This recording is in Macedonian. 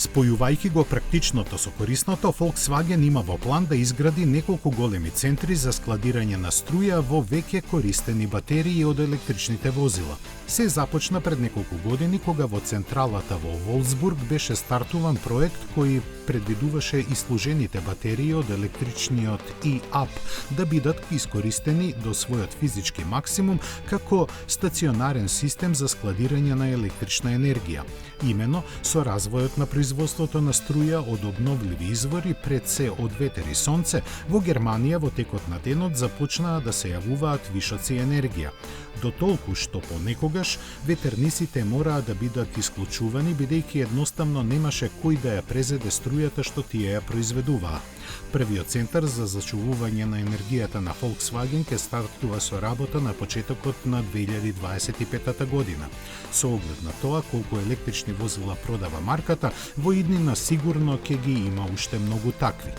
Спојувајќи го практичното со корисното, Volkswagen има во план да изгради неколку големи центри за складирање на струја во веќе користени батерии од електричните возила. Се започна пред неколку години кога во централата во Волсбург беше стартуван проект кој предвидуваше исложените батерии од електричниот e-up да бидат искористени до својот физички максимум како стационарен систем за складирање на електрична енергија. Имено со развојот на производството на струја од обновливи извори, пред се од ветер и сонце, во Германија во текот на денот започнаа да се јавуваат вишоци енергија. До толку што понекогаш ветерниците мораа да бидат исклучувани бидејќи едноставно немаше кој да ја презеде струјата што тие ја произведуваа. Првиот центар за зачувување на енергијата на Volkswagen ќе стартува со работа на почетокот на 2025 година. Со оглед на тоа колку електрични возила продава марката, во иднина сигурно ќе ги има уште многу такви.